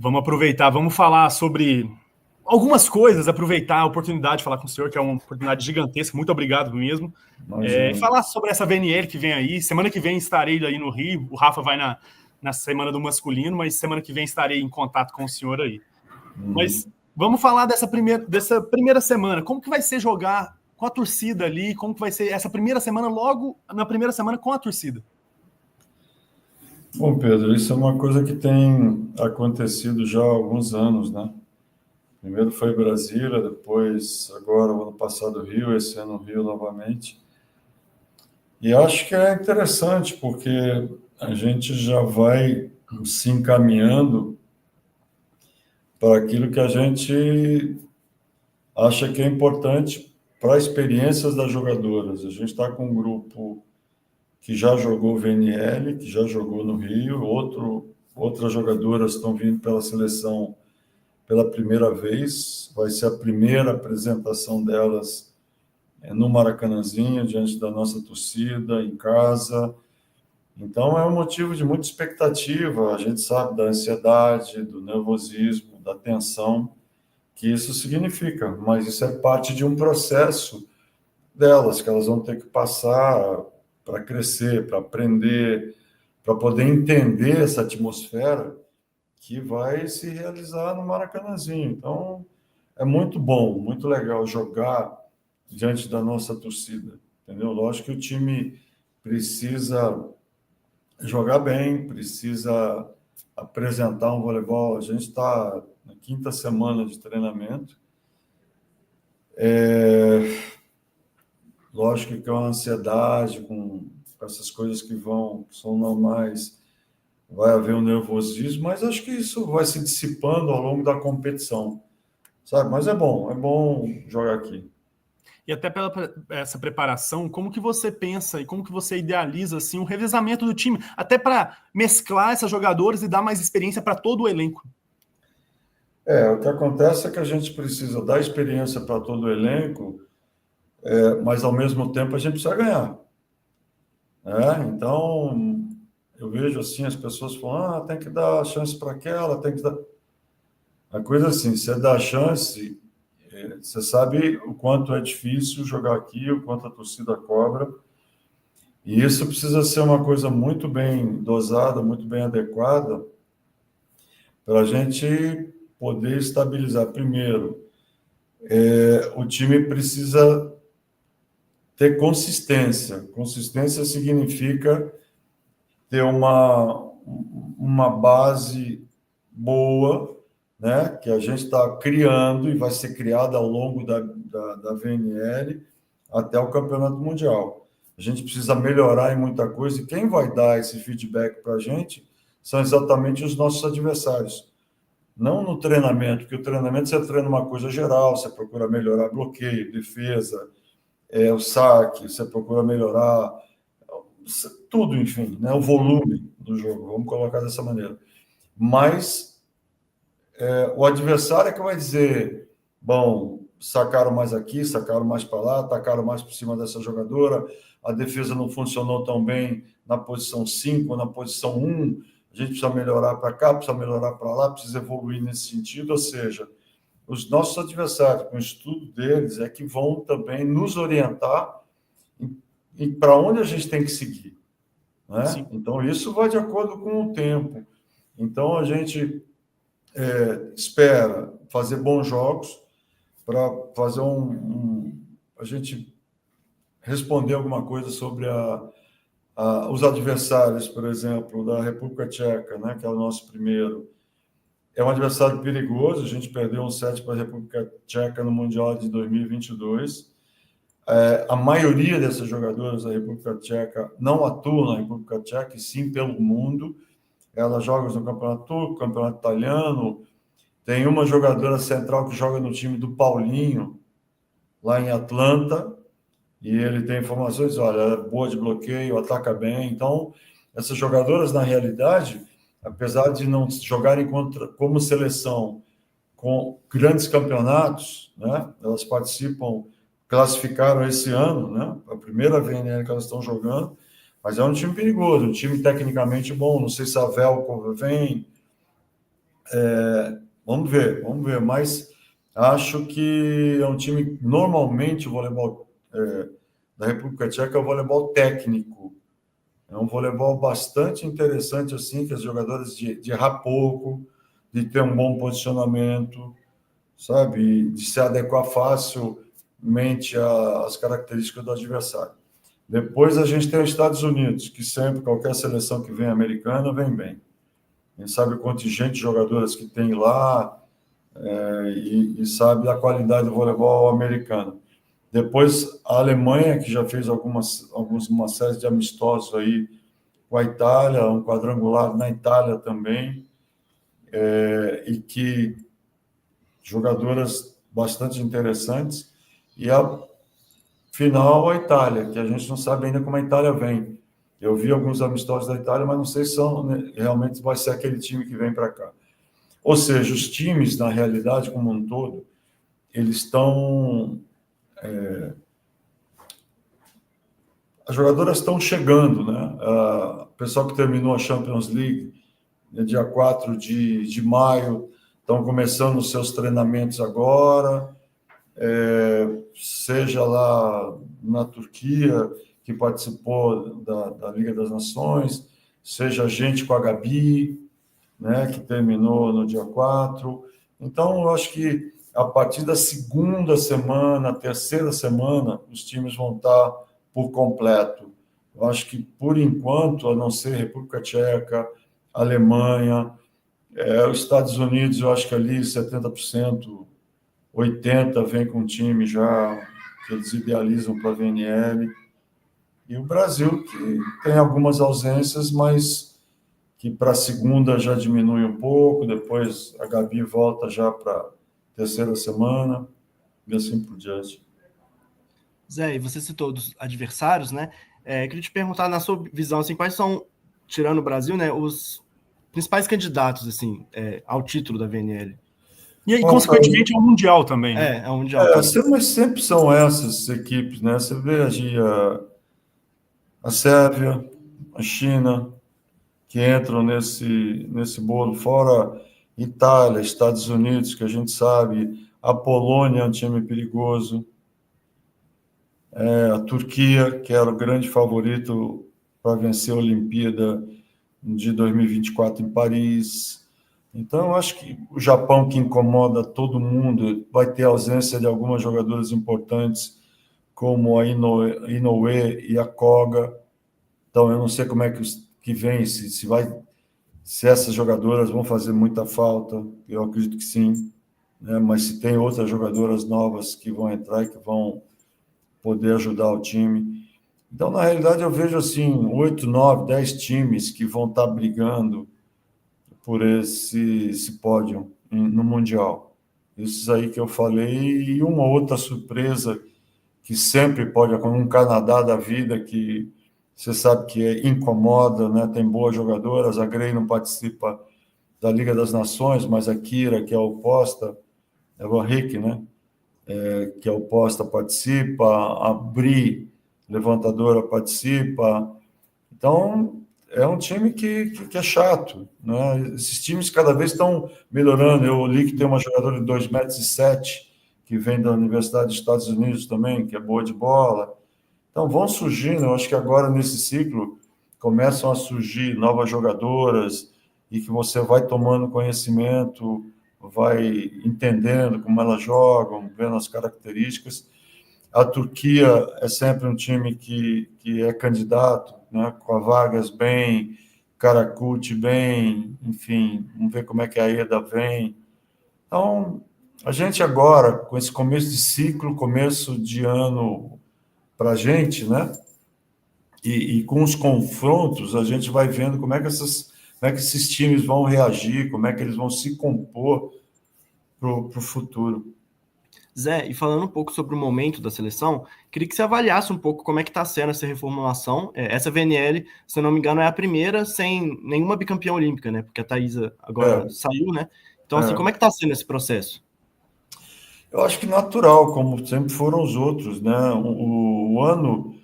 Vamos aproveitar, vamos falar sobre algumas coisas, aproveitar a oportunidade de falar com o senhor, que é uma oportunidade gigantesca. Muito obrigado mesmo. Falar sobre essa VNL que vem aí. Semana que vem estarei aí no Rio. O Rafa vai na semana do masculino, mas semana que vem estarei em contato com o senhor aí. Mas vamos falar dessa primeira semana. Como que vai ser jogar com a torcida ali? Como que vai ser essa primeira semana, logo na primeira semana com a torcida? Bom, Pedro, isso é uma coisa que tem acontecido já há alguns anos, né? Primeiro foi Brasília, depois, agora, o ano passado, Rio, esse ano, Rio novamente. E acho que é interessante, porque a gente já vai se encaminhando para aquilo que a gente acha que é importante para experiências das jogadoras. A gente está com um grupo que já jogou VNL, que já jogou no Rio, outras jogadoras estão vindo pela seleção pela primeira vez, vai ser a primeira apresentação delas no Maracanãzinho, diante da nossa torcida, em casa. Então, é um motivo de muita expectativa, a gente sabe da ansiedade, do nervosismo, da tensão que isso significa, mas isso é parte de um processo delas, que elas vão ter que passar para crescer, para aprender, para poder entender essa atmosfera que vai se realizar no Maracanãzinho. Então, é muito bom, muito legal jogar diante da nossa torcida, entendeu? Lógico que o time precisa jogar bem, precisa apresentar um voleibol. A gente está na 5ª semana de treinamento. Lógico que é uma ansiedade com essas coisas que são normais, vai haver um nervosismo, mas acho que isso vai se dissipando ao longo da competição, sabe? Mas é bom jogar aqui. E até pela essa preparação, como que você pensa e como que você idealiza assim, o revezamento do time, até para mesclar essas jogadoras e dar mais experiência para todo o elenco? O que acontece é que a gente precisa dar experiência para todo o elenco, mas ao mesmo tempo a gente precisa ganhar. Então, eu vejo assim, as pessoas falam, tem que dar chance para aquela, tem que dar... A coisa assim, você dá chance, você sabe o quanto é difícil jogar aqui, o quanto a torcida cobra, e isso precisa ser uma coisa muito bem dosada, muito bem adequada, para a gente poder estabilizar. Primeiro, o time precisa ter consistência. Consistência significa ter uma base boa, né, que a gente está criando e vai ser criada ao longo da VNL até o Campeonato Mundial. A gente precisa melhorar em muita coisa, e quem vai dar esse feedback para a gente são exatamente os nossos adversários. Não no treinamento, porque o treinamento você treina uma coisa geral, você procura melhorar bloqueio, defesa, o saque, você procura melhorar tudo, enfim, né, o volume do jogo, vamos colocar dessa maneira. Mas o adversário é que vai dizer, bom, sacaram mais aqui, sacaram mais para lá, atacaram mais por cima dessa jogadora, a defesa não funcionou tão bem na posição 5, na posição 1, a gente precisa melhorar para cá, precisa melhorar para lá, precisa evoluir nesse sentido, ou seja, os nossos adversários, com o estudo deles, é que vão também nos orientar para onde a gente tem que seguir, né? Então, isso vai de acordo com o tempo. Então, a gente espera fazer bons jogos para fazer a gente responder alguma coisa sobre os adversários, por exemplo, da República Tcheca, né, que é o nosso primeiro. É um adversário perigoso, a gente perdeu um set para a República Tcheca no Mundial de 2022. A maioria dessas jogadoras da República Tcheca não atuam na República Tcheca, e sim pelo mundo. Elas jogam no Campeonato Turco, Campeonato Italiano. Tem uma jogadora central que joga no time do Paulinho, lá em Atlanta, e ele tem informações, olha, ela é boa de bloqueio, ataca bem. Então, essas jogadoras, na realidade, apesar de não jogarem como seleção com grandes campeonatos, né, elas classificaram esse ano, né, a primeira VNL que elas estão jogando, mas é um time perigoso, um time tecnicamente bom. Não sei se a Velko vem, Vamos ver, mas acho que é um time, normalmente o voleibol da República Tcheca é um voleibol técnico, é um voleibol bastante interessante, assim, que os jogadores de errar pouco, de ter um bom posicionamento, sabe, de se adequar facilmente às características do adversário. Depois a gente tem os Estados Unidos, que sempre, qualquer seleção que vem americana, vem bem. A gente sabe o contingente de jogadoras que tem lá, e sabe a qualidade do voleibol americano. Depois, a Alemanha, que já fez uma série de amistosos aí com a Itália, um quadrangular na Itália também, e que jogadoras bastante interessantes. E a final, a Itália, que a gente não sabe ainda como a Itália vem. Eu vi alguns amistosos da Itália, mas não sei se realmente vai ser aquele time que vem para cá. Ou seja, os times, na realidade, como um todo, eles estão... as jogadoras estão chegando, né? O pessoal que terminou a Champions League, dia 4 de maio, estão começando os seus treinamentos agora, seja lá na Turquia, que participou da Liga das Nações, seja a gente com a Gabi, né, que terminou no dia 4. Então, eu acho que a partir da segunda semana, terceira semana, os times vão estar por completo. Eu acho que, por enquanto, a não ser República Tcheca, Alemanha, os Estados Unidos, eu acho que ali 70%, 80% vem com o time já, que eles idealizam para a VNL. E o Brasil, que tem algumas ausências, mas que para a segunda já diminui um pouco, depois a Gabi volta já para a terceira semana, e assim por diante. Zé, e você citou dos adversários, né? Queria te perguntar, na sua visão, assim, quais são, tirando o Brasil, né, os principais candidatos, assim, ao título da VNL? E consequentemente, é um Mundial também, né? É um Mundial. Mas sempre são essas equipes, né? Você vê a Sérvia, a China, que entram nesse bolo, fora Itália, Estados Unidos, que a gente sabe, a Polônia é um time perigoso, a Turquia, que era o grande favorito para vencer a Olimpíada de 2024 em Paris. Então, eu acho que o Japão, que incomoda todo mundo, vai ter ausência de algumas jogadoras importantes, como a Inoue e a Koga. Então, eu não sei como é que vem, se essas jogadoras vão fazer muita falta. Eu acredito que sim, né? Mas se tem outras jogadoras novas que vão entrar e que vão poder ajudar o time. Então, na realidade, eu vejo assim 8, 9, 10 times que vão estar brigando por esse pódio no Mundial. Esses aí que eu falei, e uma outra surpresa que sempre pode acontecer, um Canadá da vida, que você sabe que incomoda, né? Tem boas jogadoras, a Grey não participa da Liga das Nações, mas a Kira, que é oposta, é o Henrique, né? Que é oposta, participa, a Bri, levantadora, participa. Então, é um time que é chato, né? Esses times cada vez estão melhorando. Eu li que tem uma jogadora de 2,7 m, que vem da Universidade dos Estados Unidos também, que é boa de bola. Então, vão surgindo, eu acho que agora, nesse ciclo, começam a surgir novas jogadoras e que você vai tomando conhecimento, vai entendendo como elas jogam, vendo as características. A Turquia é sempre um time que é candidato, né? Com a Vargas bem, Karakuti bem, enfim, vamos ver como é que a Eda vem. Então, a gente agora, com esse começo de ciclo, começo de ano para a gente, né? E com os confrontos, a gente vai vendo como é que esses times vão reagir, como é que eles vão se compor para o futuro. Zé, e falando um pouco sobre o momento da seleção, queria que você avaliasse um pouco como é que está sendo essa reformulação. Essa VNL, se eu não me engano, é a primeira sem nenhuma bicampeã olímpica, né? Porque a Thaisa agora saiu, né? Então, assim, como é que está sendo esse processo? Eu acho que natural, como sempre foram os outros, né? O ano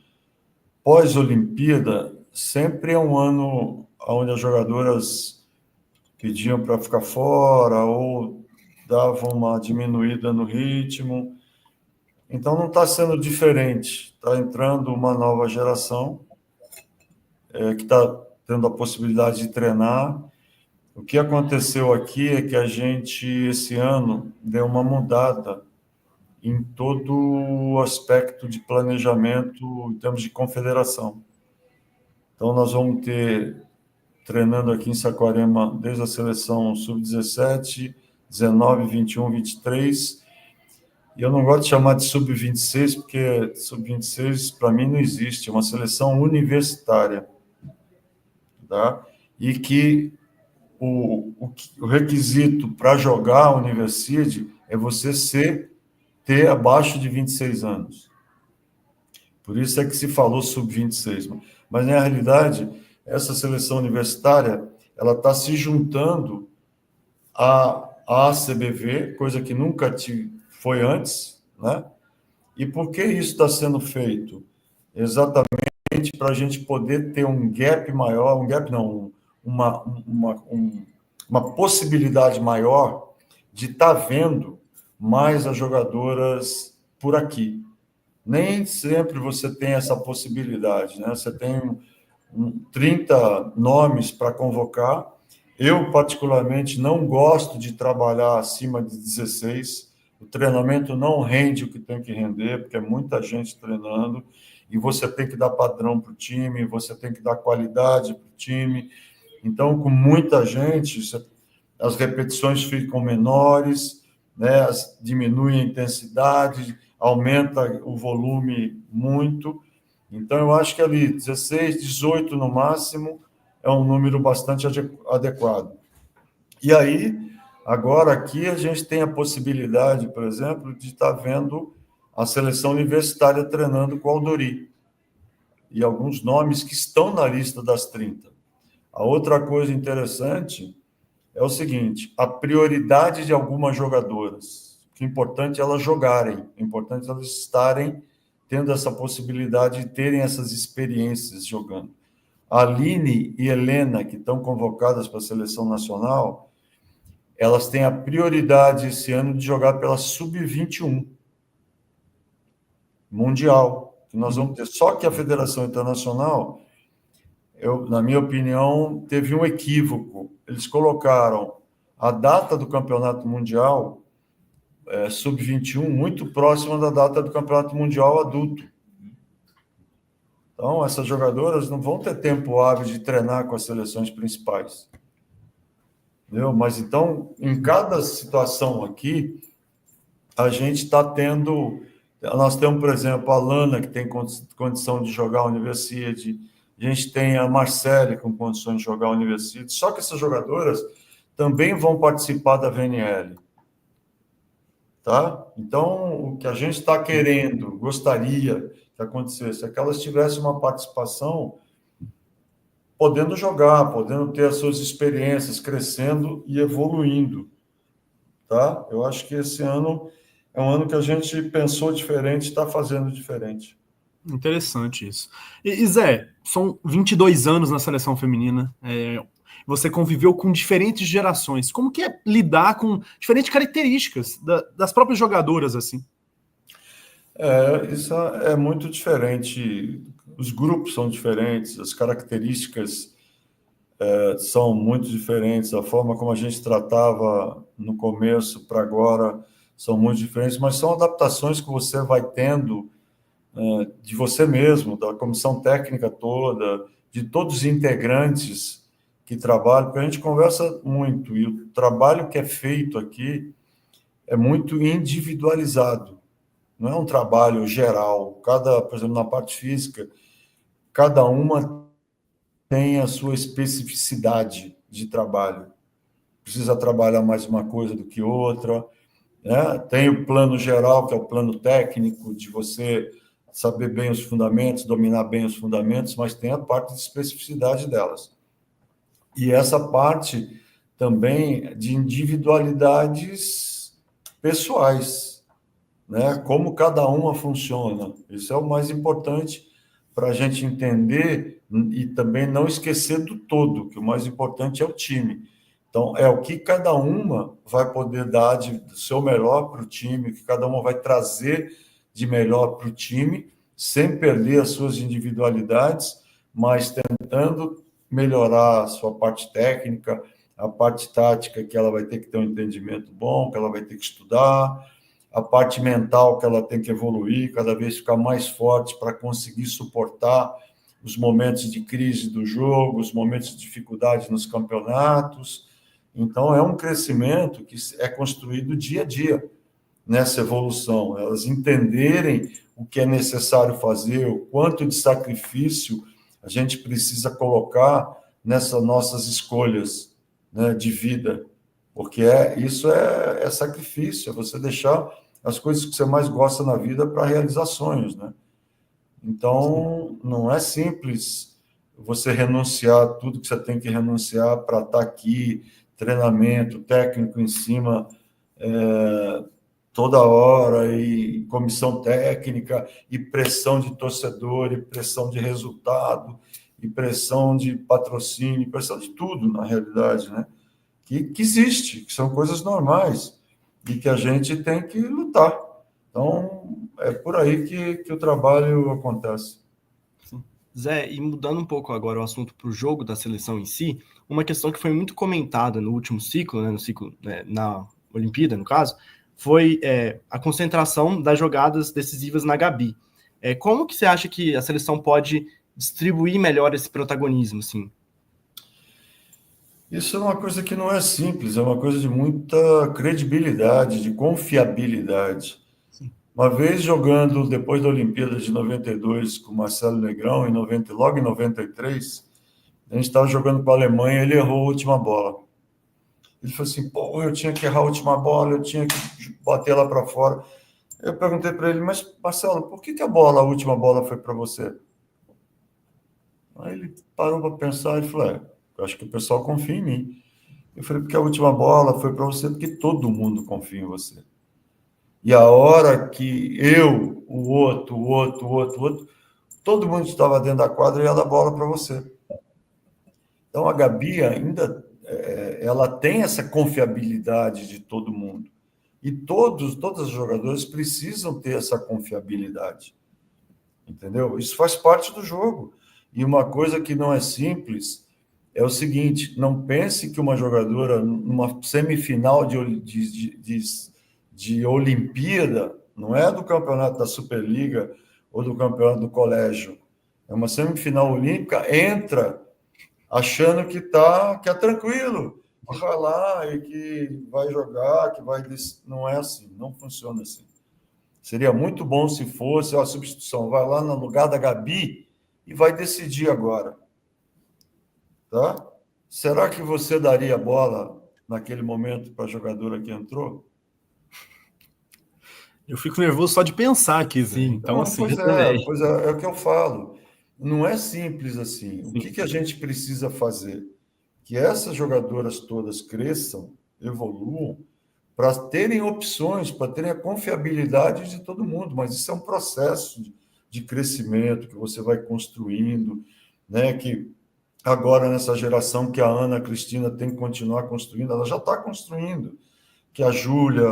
pós-Olimpíada sempre é um ano onde as jogadoras pediam para ficar fora ou davam uma diminuída no ritmo. Então, não está sendo diferente. Está entrando uma nova geração que está tendo a possibilidade de treinar. O que aconteceu aqui é que a gente, esse ano, deu uma mudada em todo o aspecto de planejamento em termos de confederação. Então, nós vamos ter, treinando aqui em Saquarema, desde a seleção sub-17, 19, 21, 23, e eu não gosto de chamar de sub-26, porque sub-26, para mim, não existe, é uma seleção universitária, tá? E que o requisito para jogar a universidade é você ter abaixo de 26 anos. Por isso é que se falou sub-26. Mas, na realidade, essa seleção universitária ela está se juntando à CBV, coisa que nunca foi antes, né? E por que isso está sendo feito? Exatamente para a gente poder ter um gap maior, uma possibilidade maior de estar vendo mais as jogadoras por aqui. Nem sempre você tem essa possibilidade, né? Você tem 30 nomes para convocar. Eu, particularmente, não gosto de trabalhar acima de 16. O treinamento não rende o que tem que render, porque é muita gente treinando, e você tem que dar padrão para o time, você tem que dar qualidade para o time. Então, com muita gente, as repetições ficam menores, né? Diminui a intensidade, aumenta o volume muito. Então, eu acho que ali 16, 18 no máximo é um número bastante adequado. E aí, agora aqui a gente tem a possibilidade, por exemplo, de estar vendo a seleção universitária treinando com o Aldori. E alguns nomes que estão na lista das 30. A outra coisa interessante é o seguinte, a prioridade de algumas jogadoras. O que é importante é elas jogarem, é importante elas estarem tendo essa possibilidade de terem essas experiências jogando. A Aline e Helena, que estão convocadas para a seleção nacional, elas têm a prioridade esse ano de jogar pela Sub-21 mundial, que nós vamos ter. Só que a Federação Internacional, na minha opinião, teve um equívoco. Eles colocaram a data do Campeonato Mundial Sub-21 muito próxima da data do Campeonato Mundial adulto. Então, essas jogadoras não vão ter tempo hábil de treinar com as seleções principais. Entendeu? Mas, então, em cada situação aqui, a gente está tendo... Nós temos, por exemplo, a Lana, que tem condição de jogar a Universidade, a gente tem a Marcele com condições de jogar a Universidade, só que essas jogadoras também vão participar da VNL. Tá? Então, o que a gente está querendo, gostaria que acontecesse, é que elas tivessem uma participação podendo jogar, podendo ter as suas experiências, crescendo e evoluindo. Tá? Eu acho que esse ano é um ano que a gente pensou diferente, está fazendo diferente. Interessante isso. E Zé, são 22 anos na seleção feminina, você conviveu com diferentes gerações. Como que é lidar com diferentes características das próprias jogadoras, assim? Isso é muito diferente. Os grupos são diferentes, as características são muito diferentes, a forma como a gente tratava no começo para agora são muito diferentes, mas são adaptações que você vai tendo de você mesmo, da comissão técnica toda, de todos os integrantes que trabalham, porque a gente conversa muito, e o trabalho que é feito aqui é muito individualizado, não é um trabalho geral. Por exemplo, na parte física, cada uma tem a sua especificidade de trabalho. Precisa trabalhar mais uma coisa do que outra, né? Tem o plano geral, que é o plano técnico, de você saber bem os fundamentos, dominar bem os fundamentos, mas tem a parte de especificidade delas. E essa parte também de individualidades pessoais, né? Como cada uma funciona. Isso é o mais importante para a gente entender e também não esquecer do todo, que o mais importante é o time. Então, é o que cada uma vai poder dar do seu melhor para o time, o que cada uma vai trazer de melhor para o time, sem perder as suas individualidades, mas tentando melhorar a sua parte técnica, a parte tática, que ela vai ter que ter um entendimento bom, que ela vai ter que estudar, a parte mental, que ela tem que evoluir, cada vez ficar mais forte para conseguir suportar os momentos de crise do jogo, os momentos de dificuldade nos campeonatos. Então, é um crescimento que é construído dia a dia, nessa evolução. Elas entenderem o que é necessário fazer, o quanto de sacrifício a gente precisa colocar nessas nossas escolhas, né, de vida. Porque isso é sacrifício, é você deixar as coisas que você mais gosta na vida para realizar sonhos, né? Então, não é simples você renunciar a tudo que você tem que renunciar para estar aqui, treinamento técnico em cima toda hora, e comissão técnica, e pressão de torcedor, e pressão de resultado, e pressão de patrocínio, pressão de tudo, na realidade, né? Que existe, que são coisas normais, e que a gente tem que lutar. Então, é por aí que o trabalho acontece. Zé, e mudando um pouco agora o assunto para o jogo da seleção em si, uma questão que foi muito comentada no último ciclo, né, no ciclo, né, na Olimpíada, no caso, foi a concentração das jogadas decisivas na Gabi. Como que você acha que a seleção pode distribuir melhor esse protagonismo, assim? Isso é uma coisa que não é simples, é uma coisa de muita credibilidade, de confiabilidade. Sim. Uma vez jogando, depois da Olimpíada de 92, com o Marcelo Negrão, logo em 93, a gente estava jogando com a Alemanha, ele errou a última bola. Ele falou assim, pô, eu tinha que errar a última bola, eu tinha que bater lá para fora. Eu perguntei para ele, mas Marcelo, por que a última bola foi para você? Aí ele parou para pensar e falou, eu acho que o pessoal confia em mim. Eu falei, porque a última bola foi para você, porque todo mundo confia em você. E a hora que eu, o outro, todo mundo estava dentro da quadra e ia dar bola para você. Então, a Gabi ainda ela tem essa confiabilidade de todo mundo. E todos os jogadores precisam ter essa confiabilidade. Entendeu? Isso faz parte do jogo. E uma coisa que não é simples é o seguinte, não pense que uma jogadora, numa semifinal de Olimpíada, não é do campeonato da Superliga ou do campeonato do colégio, é uma semifinal olímpica, entra achando que é tranquilo, que vai lá e que vai jogar, que vai... Não é assim, não funciona assim. Seria muito bom se fosse a substituição, vai lá no lugar da Gabi e vai decidir agora. Tá? Será que você daria bola naquele momento para a jogadora que entrou? Eu fico nervoso só de pensar aqui, Zé. Sim, então, assim... Pois é o que eu falo. Não é simples assim. Sim. O que a gente precisa fazer? Que essas jogadoras todas cresçam, evoluam, para terem opções, para terem a confiabilidade de todo mundo. Mas isso é um processo de crescimento que você vai construindo, né? Que agora, nessa geração que a Ana Cristina tem que continuar construindo, ela já está construindo, que a Júlia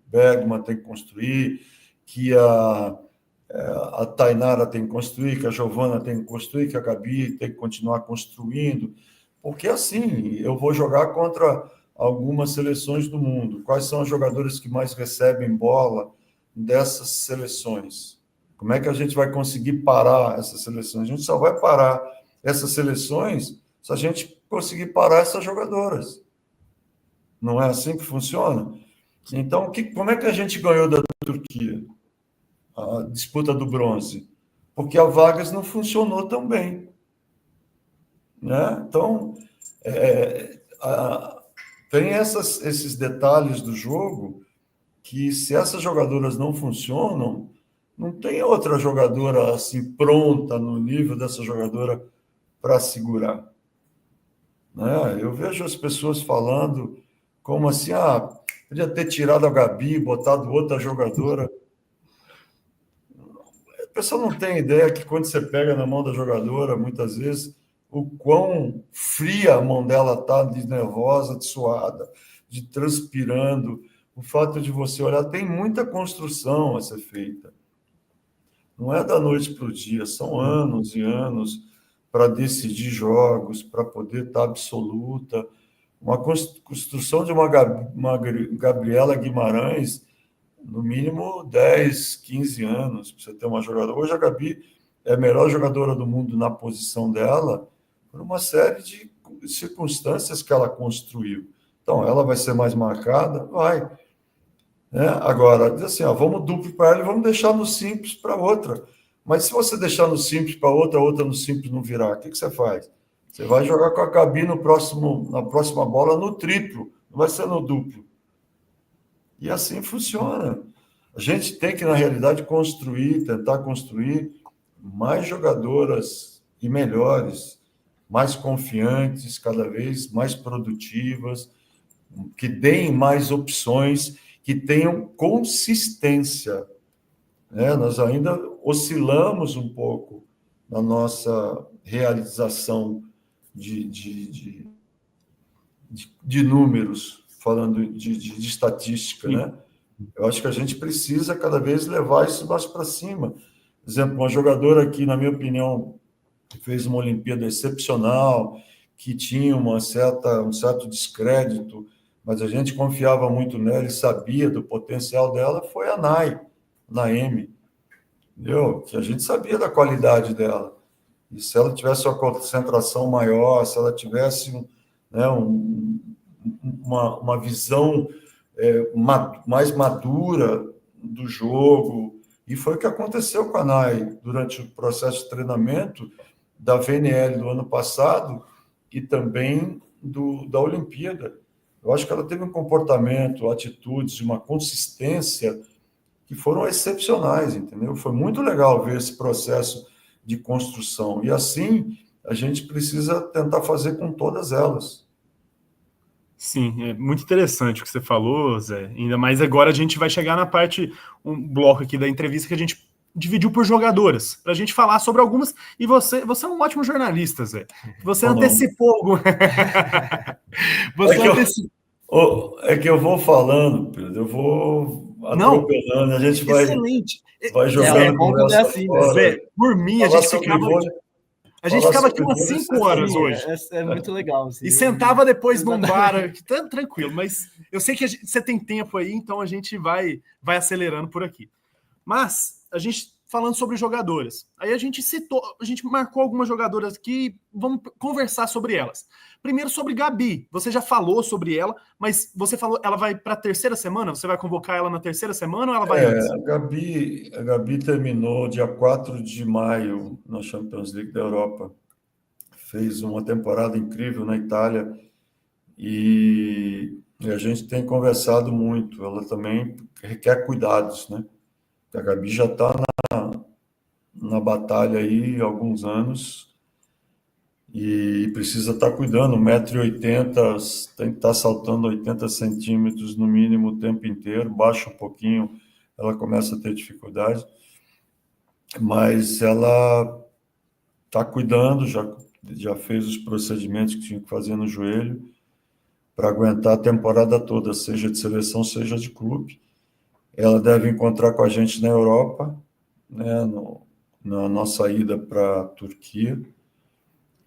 Bergman tem que construir, que a Tainara tem que construir, que a Giovana tem que construir, que a Gabi tem que continuar construindo, porque assim, eu vou jogar contra algumas seleções do mundo. Quais são os jogadores que mais recebem bola dessas seleções? Como é que a gente vai conseguir parar essas seleções? A gente só vai parar essas seleções se a gente conseguir parar essas jogadoras. Não é assim que funciona? Então, como é que a gente ganhou da Turquia? A disputa do bronze? Porque a Vargas não funcionou tão bem. Né? Então, tem esses detalhes do jogo que, se essas jogadoras não funcionam, não tem outra jogadora assim pronta no nível dessa jogadora para segurar. Né? Eu vejo as pessoas falando como assim, podia ter tirado a Gabi, botado outra jogadora. A pessoa não tem ideia que quando você pega na mão da jogadora, muitas vezes, o quão fria a mão dela está, de nervosa, de suada, de transpirando. O fato de você olhar, tem muita construção a ser feita. Não é da noite para o dia, são anos e anos para decidir jogos, para poder estar absoluta. Uma construção de uma Gabriela Guimarães, no mínimo 10, 15 anos, para você ter uma jogadora. Hoje a Gabi é a melhor jogadora do mundo na posição dela, por uma série de circunstâncias que ela construiu. Então, ela vai ser mais marcada? Vai. Né? Agora, diz assim, ó, vamos duplo para ela e vamos deixar no simples para outra. Mas se você deixar no simples para outra, a outra no simples não virar, o que você faz? Você vai jogar com a Gabi na próxima bola no triplo, não vai ser no duplo. E assim funciona. A gente tem que, na realidade, tentar construir mais jogadoras e melhores, mais confiantes, cada vez mais produtivas, que deem mais opções, que tenham consistência. Né? Nós ainda oscilamos um pouco na nossa realização de números, falando de estatística. Né? Eu acho que a gente precisa cada vez levar isso mais para cima. Por exemplo, uma jogadora que, na minha opinião, fez uma Olimpíada excepcional, que tinha um certo descrédito, mas a gente confiava muito nela e sabia do potencial dela, foi a Naemi, entendeu? Que a gente sabia da qualidade dela. E se ela tivesse uma concentração maior, se ela tivesse uma visão mais madura do jogo, e foi o que aconteceu com a Nai durante o processo de treinamento da VNL do ano passado e também da Olimpíada. Eu acho que ela teve um comportamento, atitudes, uma consistência que foram excepcionais, entendeu? Foi muito legal ver esse processo de construção. E assim, a gente precisa tentar fazer com todas elas. Sim, é muito interessante o que você falou, Zé. Ainda mais agora a gente vai chegar na parte, um bloco aqui da entrevista que a gente dividiu por jogadoras, para a gente falar sobre algumas. E você é um ótimo jornalista, Zé. Você antecipou algum. É que eu vou falando, Pedro, eu vou atropelando, a gente vai jogando conversa assim, fora. Zé, por mim, a gente ficava aqui umas 5 horas hoje. É muito legal. Assim, e sentava depois num bar, tranquilo, mas eu sei que você tem tempo aí, então a gente vai acelerando por aqui. Mas a gente falando sobre jogadoras, aí a gente marcou algumas jogadoras aqui, vamos conversar sobre elas. Primeiro sobre Gabi, você já falou sobre ela, mas você falou, ela vai para a terceira semana? Você vai convocar ela na terceira semana ou ela vai antes? A Gabi terminou dia 4 de maio na Champions League da Europa. Fez uma temporada incrível na Itália e a gente tem conversado muito. Ela também requer cuidados, né? A Gabi já está na batalha aí há alguns anos e precisa estar cuidando. 1,80 m, tem que estar saltando 80 centímetros no mínimo o tempo inteiro. Baixa um pouquinho, ela começa a ter dificuldade. Mas ela está cuidando, já fez os procedimentos que tinha que fazer no joelho para aguentar a temporada toda, seja de seleção, seja de clube. Ela deve encontrar com a gente na Europa, né, na nossa ida para a Turquia,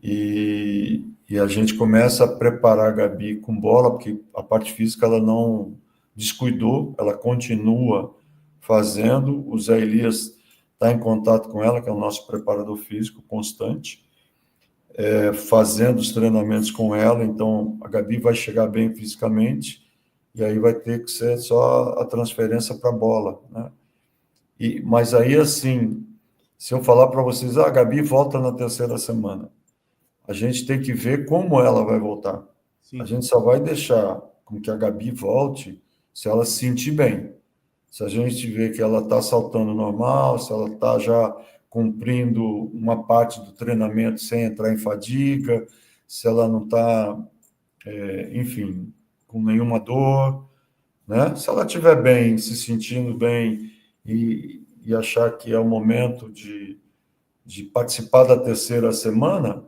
e a gente começa a preparar a Gabi com bola, porque a parte física ela não descuidou, ela continua fazendo. O Zé Elias está em contato com ela, que é o nosso preparador físico constante, fazendo os treinamentos com ela. Então a Gabi vai chegar bem fisicamente, e aí vai ter que ser só a transferência para a bola, né? Mas aí, assim, se eu falar para vocês, a Gabi volta na terceira semana, a gente tem que ver como ela vai voltar. Sim. A gente só vai deixar com que a Gabi volte se ela se sentir bem. Se a gente vê que ela está saltando normal, se ela está já cumprindo uma parte do treinamento sem entrar em fadiga, se ela não está, enfim, com nenhuma dor, né? Se ela estiver bem, se sentindo bem e achar que é o momento de participar da terceira semana,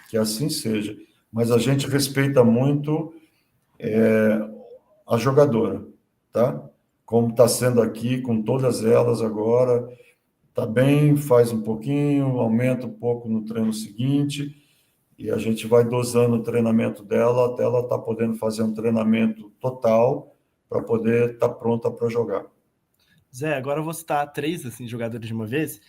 que assim seja. Mas a gente respeita muito a jogadora, tá? Como está sendo aqui com todas elas agora, está bem, faz um pouquinho, aumenta um pouco no treino seguinte, e a gente vai dosando o treinamento dela até ela estar podendo fazer um treinamento total para poder estar pronta para jogar. Zé, agora eu vou citar 3 assim, jogadores de uma vez.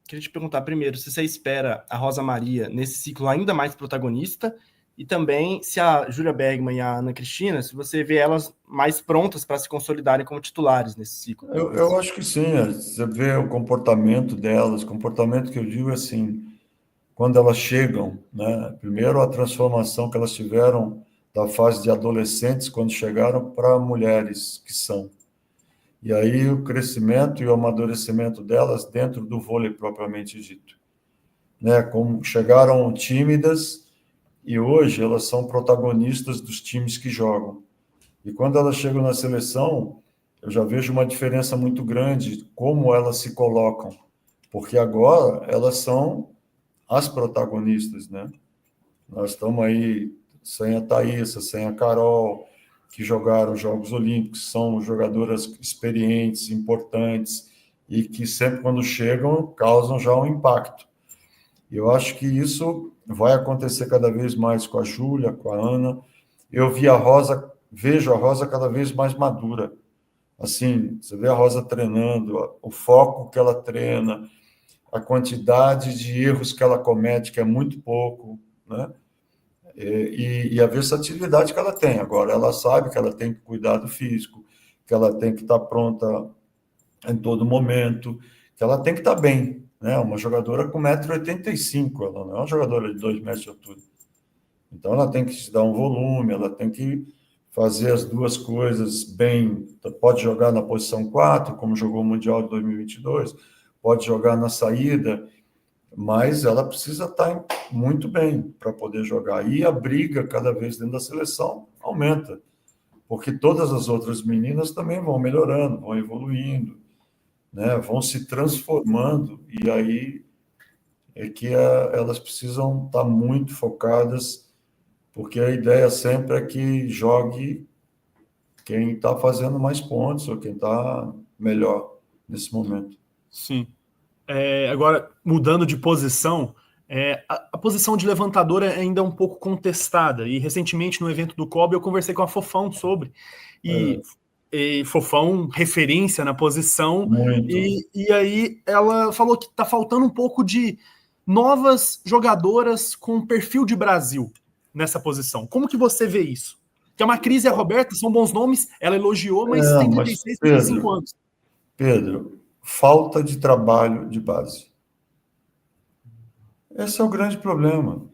Queria te perguntar primeiro se você espera a Rosa Maria nesse ciclo ainda mais protagonista, e também se a Júlia Bergman e a Ana Cristina, se você vê elas mais prontas para se consolidarem como titulares nesse ciclo. Eu acho que sim, você vê o comportamento delas, comportamento que eu digo assim, quando elas chegam, né? Primeiro a transformação que elas tiveram da fase de adolescentes quando chegaram para mulheres que são. E aí o crescimento e o amadurecimento delas dentro do vôlei propriamente dito, né? Como chegaram tímidas e hoje elas são protagonistas dos times que jogam. E quando elas chegam na seleção, eu já vejo uma diferença muito grande como elas se colocam, porque agora elas são as protagonistas, né? Nós estamos aí sem a Thaísa, sem a Carol, que jogaram os Jogos Olímpicos, são jogadoras experientes, importantes, e que sempre quando chegam, causam já um impacto. E eu acho que isso vai acontecer cada vez mais com a Júlia, com a Ana. Eu vejo a Rosa cada vez mais madura. Assim, você vê a Rosa treinando, o foco que ela treina, a quantidade de erros que ela comete, que é muito pouco, né? E a versatilidade que ela tem. Agora, ela sabe que ela tem que cuidar do físico, que ela tem que estar pronta em todo momento, que ela tem que estar bem, né? Uma jogadora com 1,85 m, ela não é uma jogadora de 2 metros de altura. Então, ela tem que se dar um volume, ela tem que fazer as duas coisas bem. Pode jogar na posição 4, como jogou o Mundial de 2022, pode jogar na saída, mas ela precisa estar muito bem para poder jogar. E a briga, cada vez dentro da seleção, aumenta, porque todas as outras meninas também vão melhorando, vão evoluindo, né? Vão se transformando, e aí é que elas precisam estar muito focadas, porque a ideia sempre é que jogue quem está fazendo mais pontos ou quem está melhor nesse momento. Sim. Agora, mudando de posição, a posição de levantadora ainda é um pouco contestada. E recentemente, no evento do COB, eu conversei com a Fofão sobre. E Fofão, referência na posição. Muito. E aí ela falou que está faltando um pouco de novas jogadoras com perfil de Brasil nessa posição. Como que você vê isso? Que a Macris e a Roberta são bons nomes, ela elogiou, mas tem 36, 35 anos. Pedro, falta de trabalho de base. Esse é o grande problema.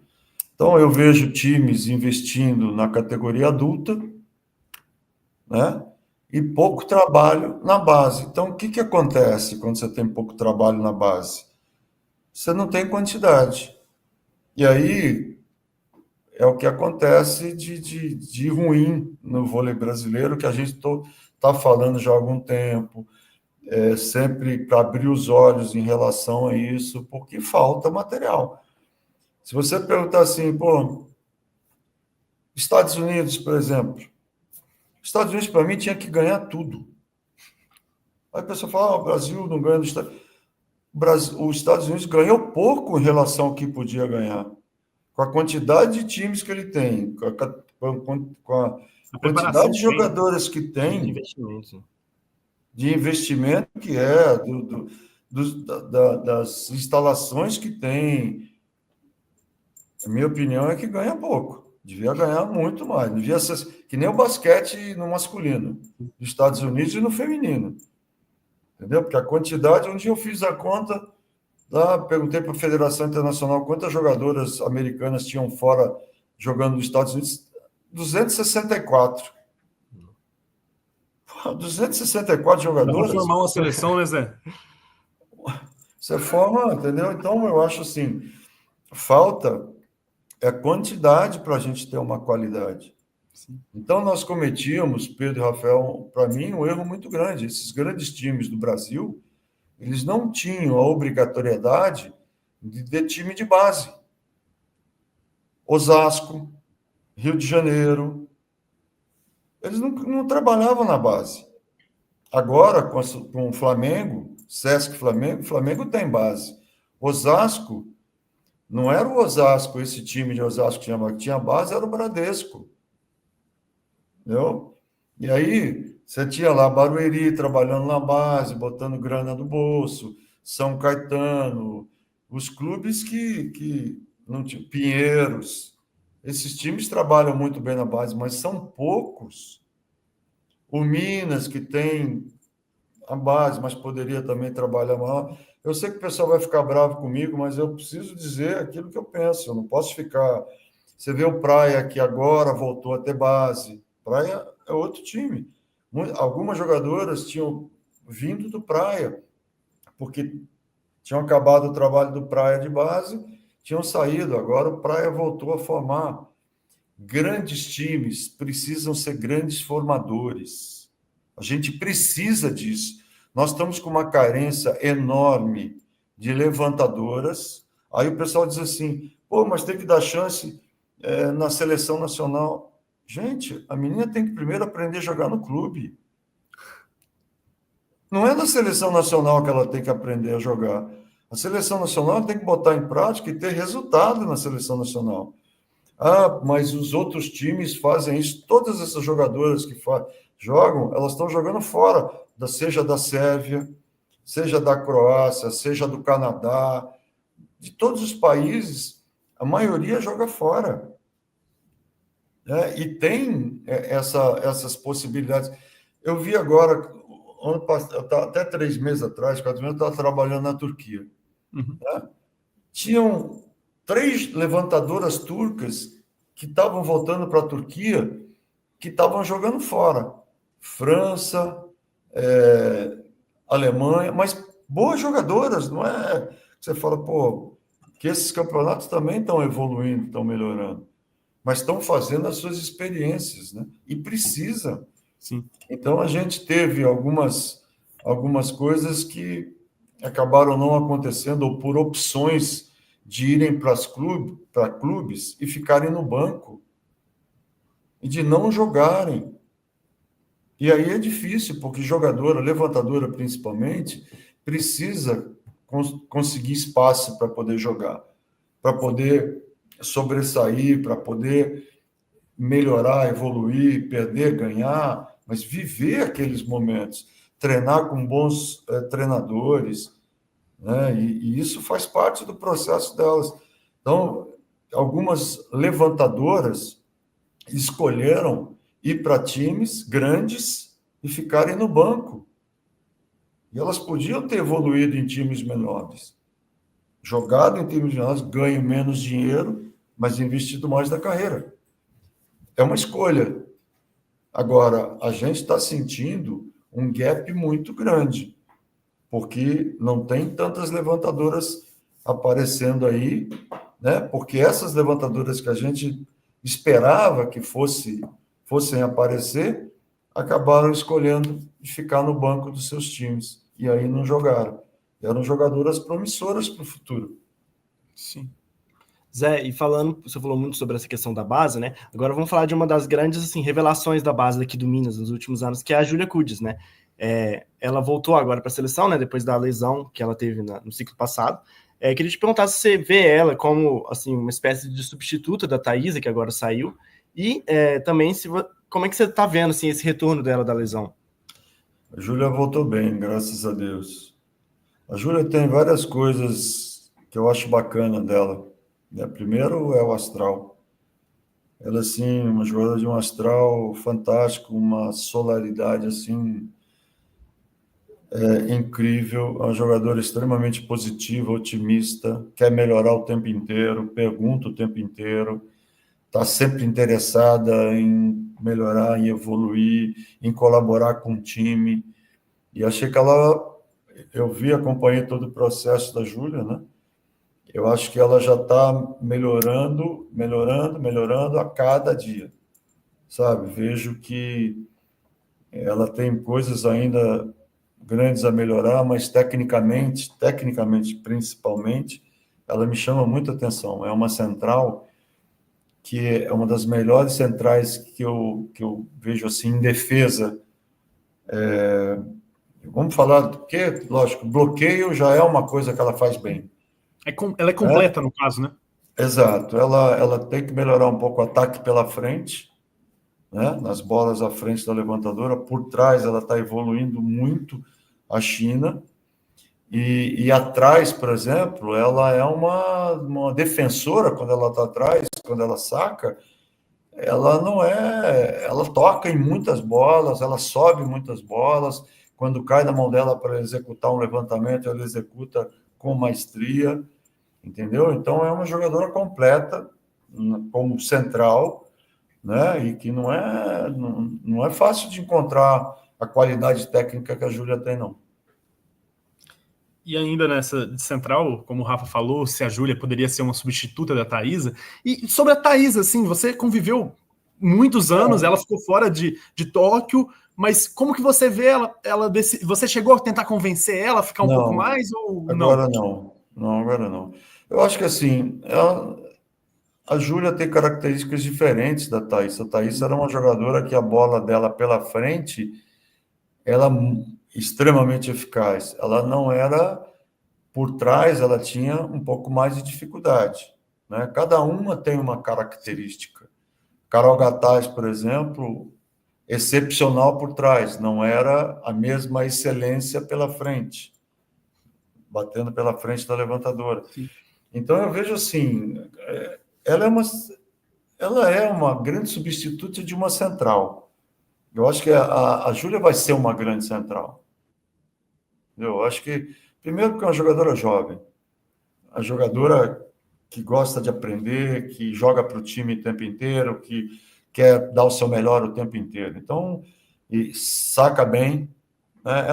Então, eu vejo times investindo na categoria adulta, né? E pouco trabalho na base. Então, o que acontece quando você tem pouco trabalho na base? Você não tem quantidade. E aí é o que acontece de ruim no vôlei brasileiro, que a gente está falando já há algum tempo, sempre para abrir os olhos em relação a isso, porque falta material. Se você perguntar assim, pô, Estados Unidos, por exemplo, Estados Unidos, para mim, tinha que ganhar tudo. Aí a pessoa fala, o Brasil não ganha do Estados Unidos. Os Estados Unidos ganhou pouco em relação ao que podia ganhar. Com a quantidade de times que ele tem, com a quantidade de jogadores que tem, de investimento que é, das instalações que tem, a minha opinião é que ganha pouco. Devia ganhar muito mais. Devia ser que nem o basquete no masculino, dos Estados Unidos e no feminino. Entendeu? Porque a quantidade, um dia eu fiz a conta, lá, perguntei para a Federação Internacional quantas jogadoras americanas tinham fora jogando nos Estados Unidos. 264. 264 jogadores. Para formar uma seleção, né, Zé? Você forma, entendeu? Então, eu acho assim, falta quantidade para a gente ter uma qualidade. Sim. Então, nós cometíamos, Pedro e Rafael, para mim, um erro muito grande. Esses grandes times do Brasil, eles não tinham a obrigatoriedade de ter time de base. Osasco, Rio de Janeiro. Eles não trabalhavam na base. Agora, com o Flamengo, Sesc Flamengo, Flamengo tem base. Osasco, não era o Osasco, esse time de Osasco que tinha base, era o Bradesco. Entendeu? E aí, você tinha lá Barueri trabalhando na base, botando grana no bolso, São Caetano, os clubes que não tinham, Pinheiros. Esses times trabalham muito bem na base, mas são poucos. O Minas, que tem a base, mas poderia também trabalhar mal. Eu sei que o pessoal vai ficar bravo comigo, mas eu preciso dizer aquilo que eu penso. Eu não posso ficar... Você vê o Praia, que agora voltou a ter base. Praia é outro time. Algumas jogadoras tinham vindo do Praia, porque tinham acabado o trabalho do Praia de base, tinham saído. Agora o Praia voltou a formar. Grandes times precisam ser grandes formadores. A gente precisa disso. Nós estamos com uma carência enorme de levantadoras. Aí o pessoal diz assim, pô, mas tem que dar chance na seleção nacional. Gente, a menina tem que primeiro aprender a jogar no clube. Não é na seleção nacional que ela tem que aprender a jogar. A seleção nacional tem que botar em prática e ter resultado na seleção nacional. Ah, mas os outros times fazem isso. Todas essas jogadoras que jogam, elas estão jogando fora, seja da Sérvia, seja da Croácia, seja do Canadá. De todos os países, a maioria joga fora. E tem essas possibilidades. Eu vi agora, até 3 meses atrás, 4 meses, eu estava trabalhando na Turquia. Uhum. Tinham 3 levantadoras turcas que estavam voltando para a Turquia, que estavam jogando fora. França, Alemanha, mas boas jogadoras, não é? Você fala, pô, que esses campeonatos também estão evoluindo, estão melhorando, mas estão fazendo as suas experiências, né? E precisa. Sim. Então, a gente teve algumas coisas que acabaram não acontecendo, ou por opções de irem para clubes e ficarem no banco, e de não jogarem. E aí é difícil, porque jogadora, levantadora principalmente, precisa conseguir espaço para poder jogar, para poder sobressair, para poder melhorar, evoluir, perder, ganhar, mas viver aqueles momentos, treinar com bons treinadores, né? E isso faz parte do processo delas. Então, algumas levantadoras escolheram ir para times grandes e ficarem no banco. E elas podiam ter evoluído em times menores, jogado em times menores, ganho menos dinheiro, mas investido mais na carreira. É uma escolha. Agora, a gente está sentindo um gap muito grande, porque não tem tantas levantadoras aparecendo aí, né? Porque essas levantadoras que a gente esperava que fossem aparecer, acabaram escolhendo ficar no banco dos seus times, e aí não jogaram. Eram jogadoras promissoras para o futuro. Sim. Zé, e falando, você falou muito sobre essa questão da base, né? Agora vamos falar de uma das grandes assim, revelações da base daqui do Minas nos últimos anos, que é a Júlia Kudes, né? Ela voltou agora para a seleção, né? Depois da lesão que ela teve no ciclo passado. Queria te perguntar se você vê ela como assim, uma espécie de substituta da Thaísa, que agora saiu, e também como é que você está vendo assim, esse retorno dela da lesão? A Júlia voltou bem, graças a Deus. A Júlia tem várias coisas que eu acho bacana dela. Primeiro é o astral. Ela, assim, uma jogadora de um astral fantástico, uma solaridade, assim, incrível. É uma jogadora extremamente positiva, otimista, quer melhorar o tempo inteiro, pergunta o tempo inteiro, está sempre interessada em melhorar, em evoluir, em colaborar com o time. E achei que acompanhei todo o processo da Júlia, né? Eu acho que ela já está melhorando a cada dia, sabe? Vejo que ela tem coisas ainda grandes a melhorar, mas tecnicamente principalmente, ela me chama muita atenção. É uma central que é uma das melhores centrais que eu vejo assim em defesa. Vamos falar do quê? Lógico, bloqueio já é uma coisa que ela faz bem. Ela é completa, no caso, né? Exato. Ela tem que melhorar um pouco o ataque pela frente, né? Nas bolas à frente da levantadora. Por trás, ela está evoluindo muito a China. E atrás, por exemplo, ela é uma defensora quando ela está atrás, quando ela saca, ela não é. Ela toca em muitas bolas, ela sobe muitas bolas. Quando cai na mão dela para executar um levantamento, ela executa com maestria, entendeu? Então é uma jogadora completa, como central, né? E que não é fácil de encontrar a qualidade técnica que a Júlia tem, não. E ainda nessa de central, como o Rafa falou, se a Júlia poderia ser uma substituta da Thaísa. E sobre a Thaísa, assim, você conviveu muitos anos, ela ficou fora de Tóquio, mas como que você vê ela você chegou a tentar convencer ela a ficar um pouco mais ou agora não? Não, agora não. Eu acho que assim, a Júlia tem características diferentes da Thaís. A Thaís era uma jogadora que a bola dela pela frente, ela extremamente eficaz. Ela não era por trás, ela tinha um pouco mais de dificuldade, né? Cada uma tem uma característica. Carol Gataz, por exemplo, excepcional por trás, não era a mesma excelência pela frente, batendo pela frente da levantadora. Sim. Então eu vejo assim, ela é uma grande substituta de uma central. Eu acho que a Júlia vai ser uma grande central. Eu acho que, primeiro, que é uma jogadora jovem, a jogadora que gosta de aprender, que joga para o time o tempo inteiro, que quer dar o seu melhor o tempo inteiro. Então, e saca bem, né?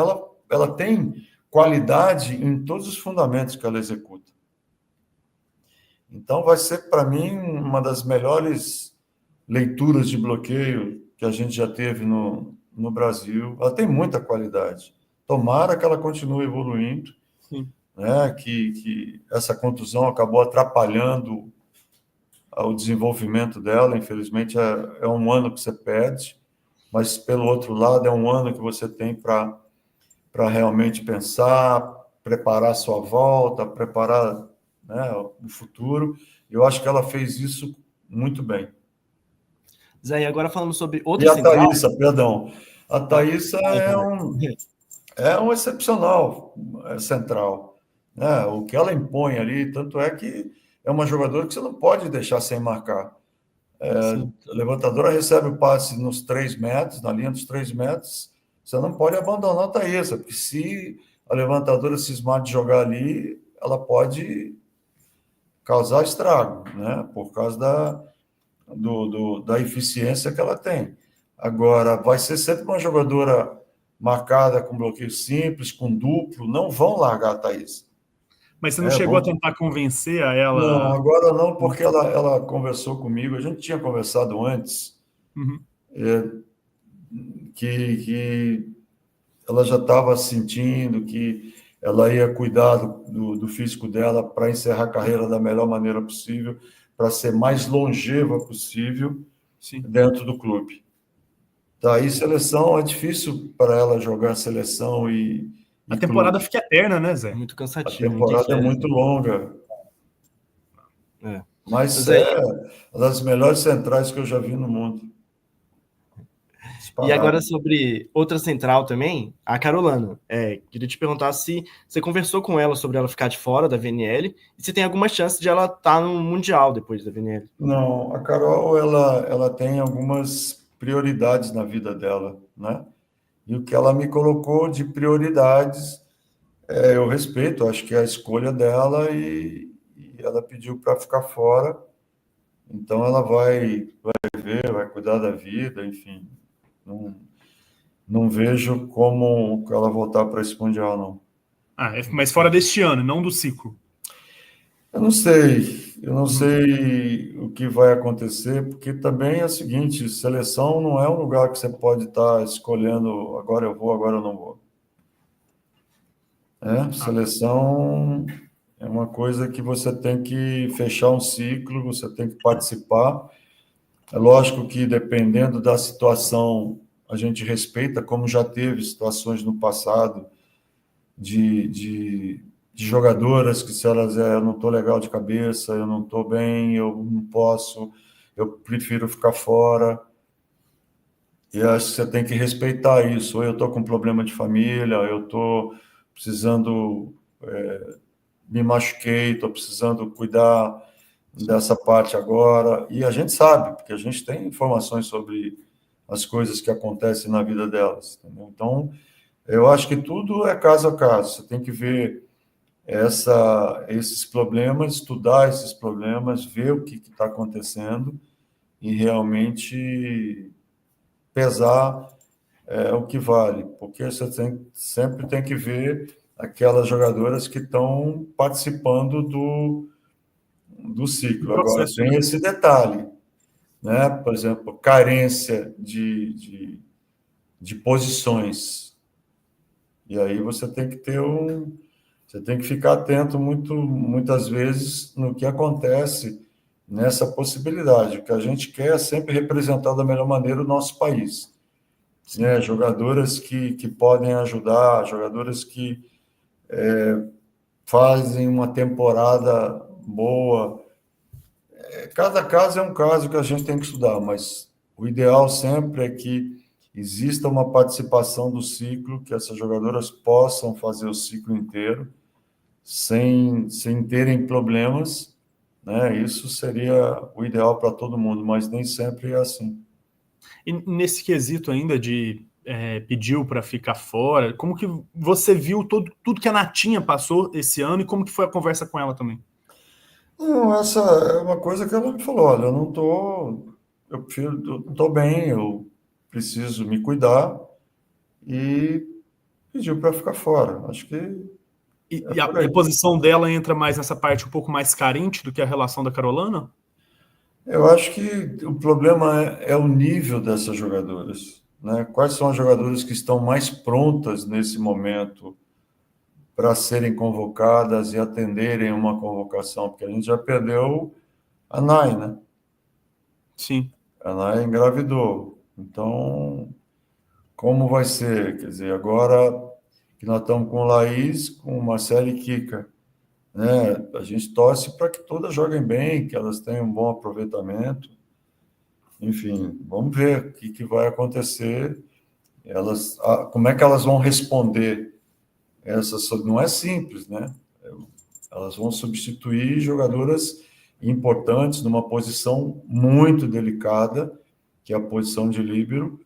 Ela tem qualidade em todos os fundamentos que ela executa. Então, vai ser, para mim, uma das melhores leituras de bloqueio que a gente já teve no Brasil. Ela tem muita qualidade. Tomara que ela continue evoluindo. Sim. Né, que essa contusão acabou atrapalhando o desenvolvimento dela. Infelizmente, é um ano que você perde, mas, pelo outro lado, é um ano que você tem para realmente pensar, preparar a sua volta, preparar, né, o futuro. Eu acho que ela fez isso muito bem. Zé, e agora falando sobre E outra a central... Thaísa, perdão. A Thaísa é um excepcional central, né? O que ela impõe ali, tanto é que é uma jogadora que você não pode deixar sem marcar. A levantadora recebe o passe nos 3 metros, na linha dos 3 metros, você não pode abandonar a Thaísa, porque se a levantadora cismar de jogar ali, ela pode causar estrago, né? Por causa da eficiência que ela tem. Agora, vai ser sempre uma jogadora marcada com bloqueio simples, com duplo, não vão largar a Thaís. Mas você não chegou a tentar convencer a ela? Não, agora não, porque ela conversou comigo, a gente tinha conversado antes, que ela já estava sentindo que ela ia cuidar do físico dela para encerrar a carreira da melhor maneira possível, para ser mais longeva possível. Sim. Dentro do clube. Tá, e seleção, é difícil para ela jogar seleção a temporada clube. Fica eterna, né, Zé? Muito cansativo. A temporada é muito longa. Mas é uma das melhores centrais que eu já vi no mundo. E agora sobre outra central também, a Carolina. Queria te perguntar se você conversou com ela sobre ela ficar de fora da VNL e se tem alguma chance de ela estar no Mundial depois da VNL. Não, a Carol, ela tem algumas prioridades na vida dela, né? E o que ela me colocou de prioridades, eu respeito, acho que é a escolha dela e ela pediu para ficar fora, então ela vai ver, vai cuidar da vida, enfim. Não vejo como ela voltar para esse Mundial, não. Mas fora deste ano, não do ciclo. Eu não sei o que vai acontecer, porque também é o seguinte, seleção não é um lugar que você pode estar escolhendo, agora eu vou, agora eu não vou. Seleção é uma coisa que você tem que fechar um ciclo, você tem que participar, É lógico que, dependendo da situação, a gente respeita, como já teve situações no passado de jogadoras que, se elas eu não estou legal de cabeça, eu não estou bem, eu não posso, eu prefiro ficar fora. E acho que você tem que respeitar isso. Ou eu estou com problema de família, eu estou precisando, me machuquei, estou precisando cuidar dessa parte agora. E a gente sabe, porque a gente tem informações sobre as coisas que acontecem na vida delas. Entendeu? Então, eu acho que tudo é caso a caso. Você tem que ver esses problemas, estudar esses problemas, ver o que está acontecendo e realmente pesar o que vale, porque você sempre tem que ver aquelas jogadoras que estão participando do O ciclo. Agora, processo, tem né? esse detalhe, né? Por exemplo, carência de posições. E aí você tem que você tem que ficar atento muitas vezes no que acontece nessa possibilidade. O que a gente quer é sempre representar da melhor maneira o nosso país. Né? Jogadoras que podem ajudar, jogadoras que fazem uma temporada boa. Cada caso é um caso que a gente tem que estudar, mas o ideal sempre é que exista uma participação do ciclo, que essas jogadoras possam fazer o ciclo inteiro, sem terem problemas, né? Isso seria o ideal para todo mundo, mas nem sempre é assim. E nesse quesito ainda de pediu para ficar fora, como que você viu tudo que a Natinha passou esse ano e como que foi a conversa com ela também? Não, essa é uma coisa que ela me falou, olha, eu estou bem, eu preciso me cuidar e pediu para ficar fora. Acho que é E por a aí. posição dela entra mais nessa parte um pouco mais carente do que a relação da Carolina? Eu acho que o problema é o nível dessas jogadoras, né? Quais são as jogadoras que estão mais prontas nesse momento para serem convocadas e atenderem uma convocação? Porque a gente já perdeu a Nai, né? Sim. A Nai engravidou. Então, como vai ser? Quer dizer, agora que nós estamos com Laís, com Marcela e Kika, né? A gente torce para que todas joguem bem, que elas tenham um bom aproveitamento. Enfim, vamos ver o que vai acontecer. Como é que elas vão responder? Não é simples, né? Elas vão substituir jogadoras importantes numa posição muito delicada, que é a posição de líbero,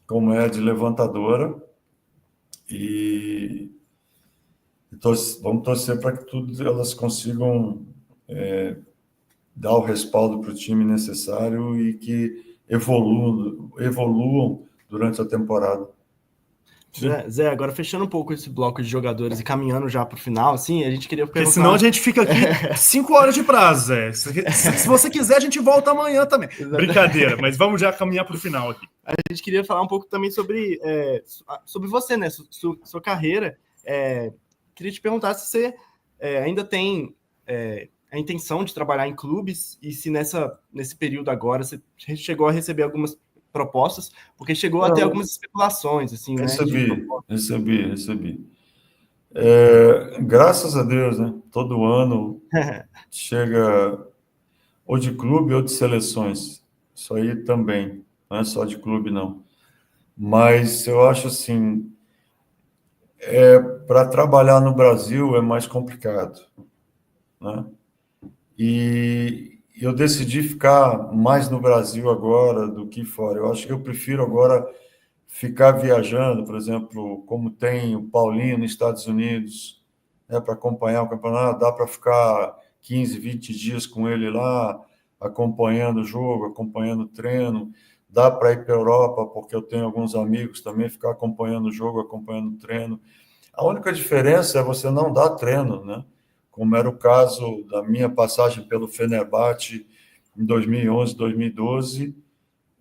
como é a de levantadora. E vamos torcer para que tudo elas consigam dar o respaldo para o time necessário e que evoluam durante a temporada. Zé, agora fechando um pouco esse bloco de jogadores e caminhando já para o final, assim, a gente queria Porque perguntar... senão a gente fica aqui 5 horas de prazo, Zé. Se você quiser, a gente volta amanhã também. Brincadeira, mas vamos já caminhar para o final aqui. A gente queria falar um pouco também sobre você, né? Sua carreira. Queria te perguntar se você ainda tem a intenção de trabalhar em clubes e se nesse período agora você chegou a receber algumas propostas, porque chegou a ter algumas especulações, assim, né? Recebi. Graças a Deus, né? Todo ano chega ou de clube ou de seleções. Isso aí também, não é só de clube, não. Mas eu acho assim, para trabalhar no Brasil é mais complicado, né? E eu decidi ficar mais no Brasil agora do que fora. Eu acho que eu prefiro agora ficar viajando, por exemplo, como tem o Paulinho nos Estados Unidos, né, para acompanhar o campeonato, dá para ficar 15, 20 dias com ele lá, acompanhando o jogo, acompanhando o treino, dá para ir para a Europa, porque eu tenho alguns amigos também, ficar acompanhando o jogo, acompanhando o treino. A única diferença é você não dar treino, né? Como era o caso da minha passagem pelo Fenerbahçe em 2011, 2012,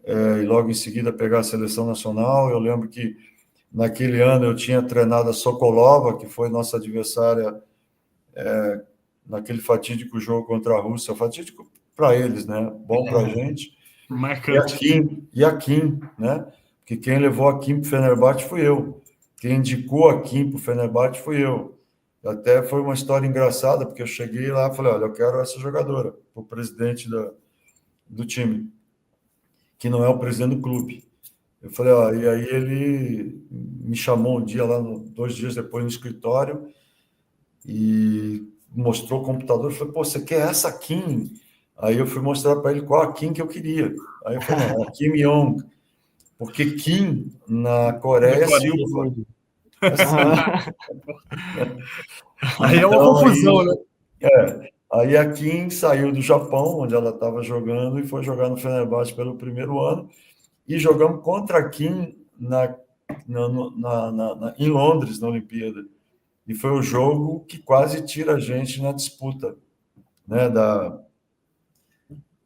e logo em seguida pegar a seleção nacional. Eu lembro que naquele ano eu tinha treinado a Sokolova, que foi nossa adversária naquele fatídico jogo contra a Rússia, fatídico para eles, né? Bom para a gente. Marcante. E a Kim, né? Porque quem levou a Kim para o Fenerbahçe fui eu. Quem indicou a Kim para o Fenerbahçe fui eu. Até foi uma história engraçada, porque eu cheguei lá e falei, olha, eu quero essa jogadora, o presidente do time, que não é o presidente do clube. Eu falei, ó, e aí ele me chamou um dia lá, 2 dias depois, no escritório, e mostrou o computador. Eu falei, pô, você quer essa Kim? Aí eu fui mostrar para ele qual a Kim que eu queria. Aí eu falei, não, é a Kim Yong, porque Kim na Coreia é Silva. Aí é uma confusão, né? Aí a Kim saiu do Japão, onde ela estava jogando, e foi jogar no Fenerbahçe pelo primeiro ano, e jogamos contra a Kim em Londres, na Olimpíada. E foi o jogo que quase tira a gente na disputa, né,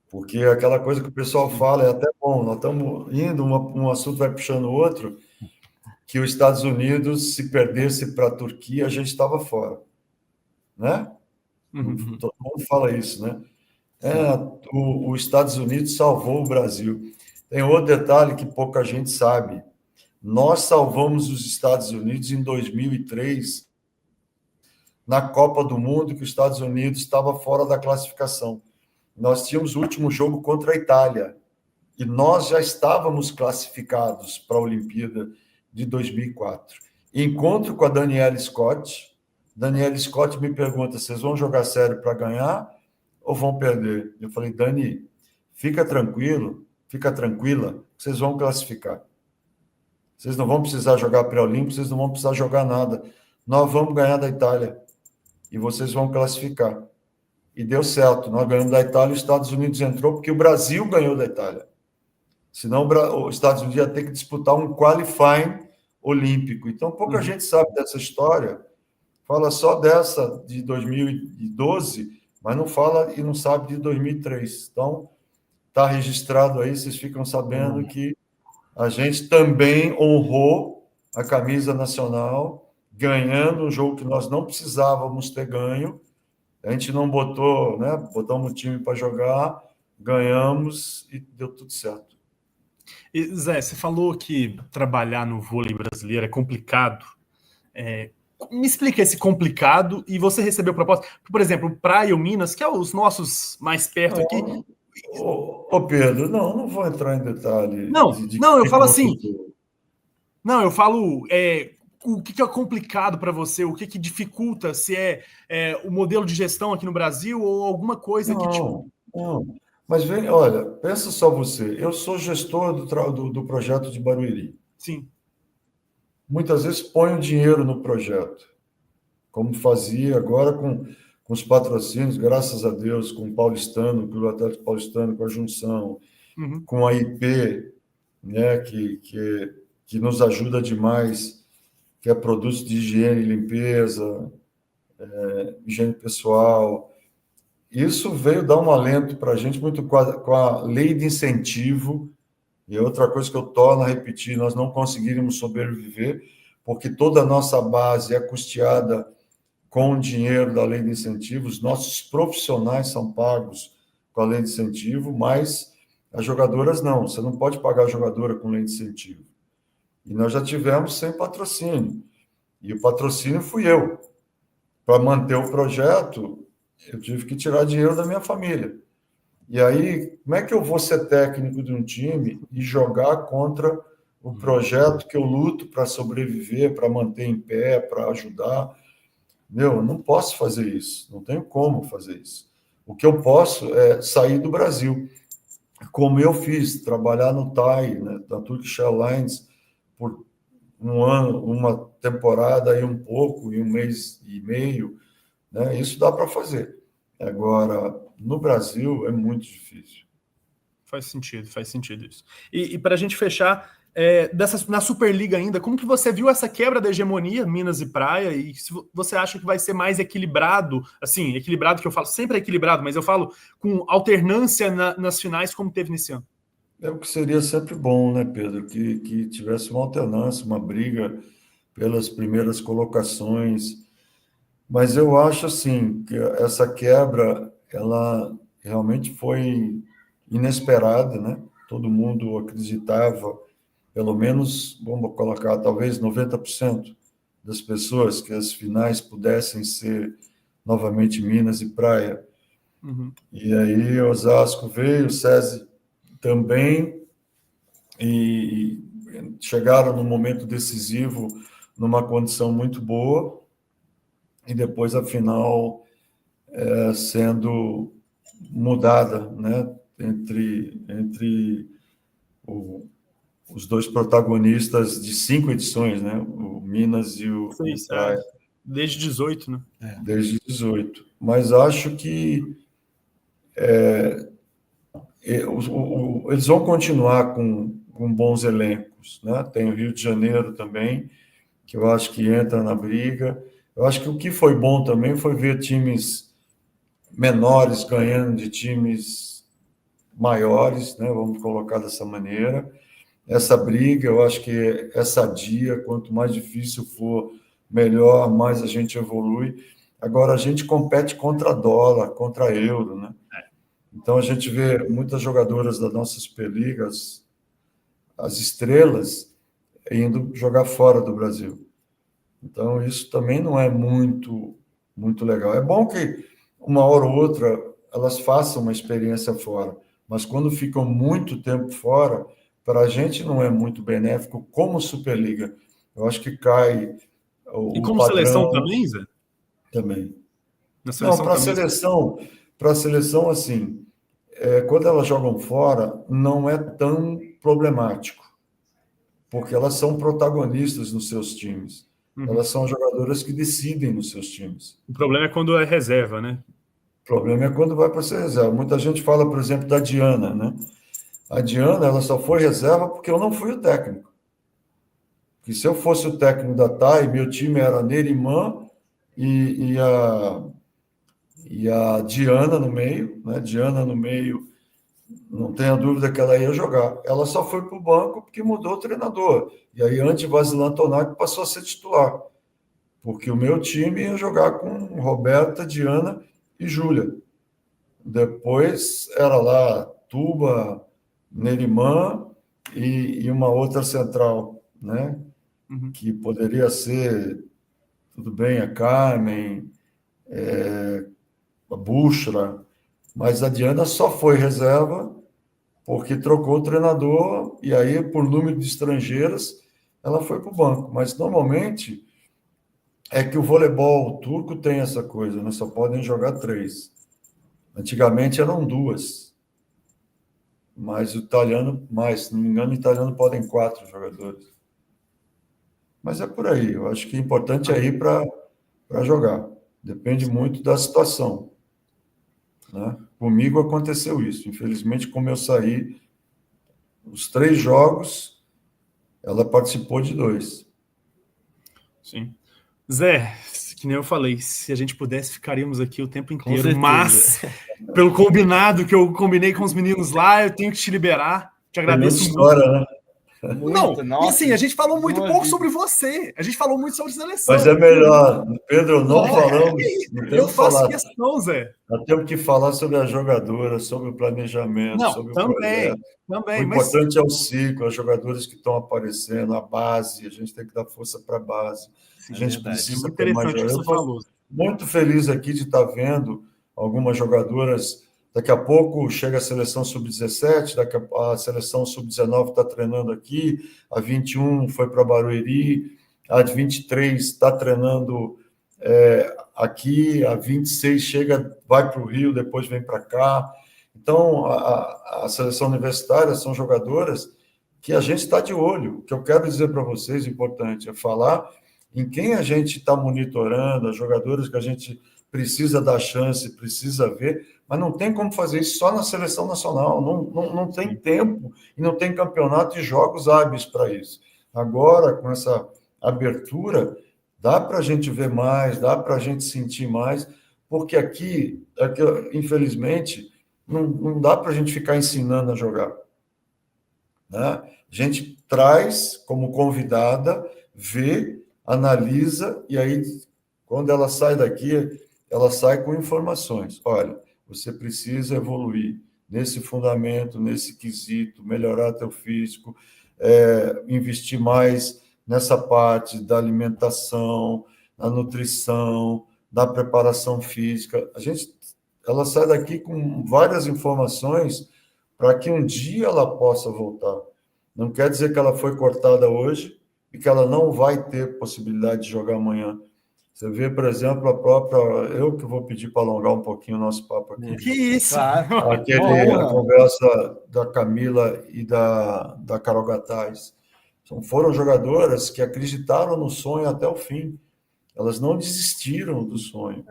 porque aquela coisa que o pessoal fala é até bom, nós estamos indo, um assunto vai puxando o outro, que os Estados Unidos, se perdesse para a Turquia, a gente estava fora, né? Todo mundo fala isso, né? Os Estados Unidos salvou o Brasil. Tem outro detalhe que pouca gente sabe. Nós salvamos os Estados Unidos em 2003, na Copa do Mundo, que os Estados Unidos estava fora da classificação. Nós tínhamos o último jogo contra a Itália, e nós já estávamos classificados para a Olimpíada de 2004. Encontro com a Daniela Scott. Daniela Scott me pergunta, vocês vão jogar sério para ganhar ou vão perder? Eu falei, Dani, fica tranquila, vocês vão classificar. Vocês não vão precisar jogar pré-olímpico, vocês não vão precisar jogar nada. Nós vamos ganhar da Itália e vocês vão classificar. E deu certo, nós ganhamos da Itália, os Estados Unidos entrou porque o Brasil ganhou da Itália. Senão os Estados Unidos ia ter que disputar um qualifying olímpico. Então, pouca gente sabe dessa história, fala só dessa de 2012, mas não fala e não sabe de 2003. Então, está registrado aí, vocês ficam sabendo que a gente também honrou a camisa nacional, ganhando um jogo que nós não precisávamos ter ganho. A gente não botou, né? Botamos o time para jogar, ganhamos e deu tudo certo. E, Zé, você falou que trabalhar no vôlei brasileiro é complicado. Me explica esse complicado e você recebeu proposta. Por exemplo, Praia ou Minas, que é os nossos mais perto aqui. Ô Pedro, não vou entrar em detalhe. Não, eu falo assim. Não, eu falo o que é complicado para você, o que dificulta, se é o modelo de gestão aqui no Brasil ou alguma coisa que tipo. Não. Mas vem, olha, pensa só você. Eu sou gestor do projeto de Barueri. Sim. Muitas vezes ponho dinheiro no projeto, como fazia agora com os patrocínios, graças a Deus, com o Paulistano, com o Atlético Paulistano, com a Junção, com a IP, né, que nos ajuda demais, que é produtos de higiene e limpeza, higiene pessoal. Isso veio dar um alento para a gente muito com a lei de incentivo. E outra coisa que eu torno a repetir, nós não conseguiríamos sobreviver, porque toda a nossa base é custeada com o dinheiro da lei de incentivo, os nossos profissionais são pagos com a lei de incentivo, mas as jogadoras não, você não pode pagar a jogadora com lei de incentivo. E nós já tivemos sem patrocínio, e o patrocínio fui eu. Para manter o projeto, eu tive que tirar dinheiro da minha família. E aí, como é que eu vou ser técnico de um time e jogar contra o projeto que eu luto para sobreviver, para manter em pé, para ajudar? Eu não posso fazer isso, não tenho como fazer isso. O que eu posso é sair do Brasil, como eu fiz, trabalhar no TAI, né, na Turkish Airlines, por um ano, uma temporada e um pouco, e 1 mês e meio, né? Isso dá para fazer. Agora, no Brasil, é muito difícil. Faz sentido isso. E para a gente fechar, na Superliga ainda, como que você viu essa quebra da hegemonia, Minas e Praia, e se você acha que vai ser mais equilibrado, assim, equilibrado que eu falo, sempre é equilibrado, mas eu falo com alternância nas finais como teve nesse ano? É o que seria sempre bom, né, Pedro? Que tivesse uma alternância, uma briga pelas primeiras colocações. Mas eu acho, assim, que essa quebra, ela realmente foi inesperada, né? todo mundo acreditava, pelo menos, vamos colocar, talvez 90% das pessoas, que as finais pudessem ser novamente Minas e Praia. E aí Osasco veio, o SESI também, e chegaram no momento decisivo numa condição muito boa, e depois a final sendo mudada, né, entre os dois protagonistas de 5 edições, né, o Minas e o Praia. Desde 18, né? Desde 18. Mas acho que eles vão continuar com bons elencos, né? Tem o Rio de Janeiro também, que eu acho que entra na briga. Eu acho que o que foi bom também foi ver times menores ganhando de times maiores, né? Vamos colocar dessa maneira. Essa briga, eu acho que é sadia, quanto mais difícil for, melhor, mais a gente evolui. Agora, a gente compete contra dólar, contra euro, né? Então, a gente vê muitas jogadoras da nossa Superliga, as estrelas, indo jogar fora do Brasil. Então, isso também não é muito legal. É bom que, uma hora ou outra, elas façam uma experiência fora, mas quando ficam muito tempo fora, para a gente não é muito benéfico como Superliga. Eu acho que cai E o como padrão seleção também, Zé? também. Na Não, seleção para também. a seleção, assim, quando elas jogam fora, não é tão problemático, porque elas são protagonistas nos seus times. Elas são jogadoras que decidem nos seus times. O problema é quando é reserva, né? O problema é quando vai para ser reserva. Muita gente fala, por exemplo, da Diana, né? A Diana, ela só foi reserva porque eu não fui o técnico. Porque se eu fosse o técnico da TAI, meu time era Nerimã e a Diana no meio, né? Diana no meio, não tenha dúvida que ela ia jogar. Ela só foi para o banco porque mudou o treinador. E aí, Ante Vasilante Tonac passou a ser titular. Porque o meu time ia jogar com Roberta, Diana e Júlia. Depois era lá Tuba, Nerimã e uma outra central, né? Que poderia ser, tudo bem, a Carmen, a Bushra, mas a Diana só foi reserva porque trocou o treinador e aí, por número de estrangeiras, ela foi para o banco. Mas, normalmente, é que o voleibol turco tem essa coisa, né? Só podem jogar 3. Antigamente eram 2. Mas o italiano, mais, se não me engano, o italiano podem 4 jogadores. Mas é por aí. Eu acho que o importante é ir para jogar. Depende muito da situação, né? Comigo aconteceu isso. Infelizmente, como eu saí, os 3 jogos, ela participou de 2. Sim. Zé, que nem eu falei, se a gente pudesse, ficaríamos aqui o tempo inteiro. certeza. Mas, pelo combinado que eu combinei com os meninos lá, eu tenho que te liberar. Te agradeço Tem muita história, né? Não, nossa, e assim, a gente falou muito pouco vida. sobre você. A gente falou muito sobre seleção. Mas é melhor. Pedro, não falamos. Não Eu temos que faço falar. questão, Zé. Nós temos que falar sobre a jogadora, sobre o planejamento, Não, sobre o também, projeto. O também, mas importante é o ciclo, os jogadores que estão aparecendo, a base, a gente tem que dar força para a base. A gente verdade. precisa muito ter mais interessante o que jogadores. você Eu falou. estou muito feliz aqui de estar vendo algumas jogadoras. Daqui a pouco chega a seleção sub-17, daqui a seleção sub-19 está treinando aqui, a 21 foi para Barueri, a 23 está treinando aqui, a 26 chega, vai para o Rio, depois vem para cá. Então, a seleção universitária são jogadoras que a gente está de olho. O que eu quero dizer para vocês, importante, é falar em quem a gente está monitorando, as jogadoras que a gente precisa dar chance, precisa ver, mas não tem como fazer isso só na seleção nacional, não tem tempo e não tem campeonato e jogos hábeis para isso. Agora, com essa abertura, dá para a gente ver mais, dá para a gente sentir mais, porque aqui, infelizmente, não dá para a gente ficar ensinando a jogar, né? A gente traz como convidada, vê, analisa, e aí, quando ela sai daqui, ela sai com informações. Olha, você precisa evoluir nesse fundamento, nesse quesito, melhorar teu físico, investir mais nessa parte da alimentação, da nutrição, da preparação física. Ela sai daqui com várias informações para que um dia ela possa voltar. Não quer dizer que ela foi cortada hoje e que ela não vai ter possibilidade de jogar amanhã. Você vê, por exemplo, a própria... Eu que vou pedir para alongar um pouquinho o nosso papo aqui. Que isso! A conversa da Camila e da Carol Gataz. Foram jogadoras que acreditaram no sonho até o fim. Elas não desistiram do sonho.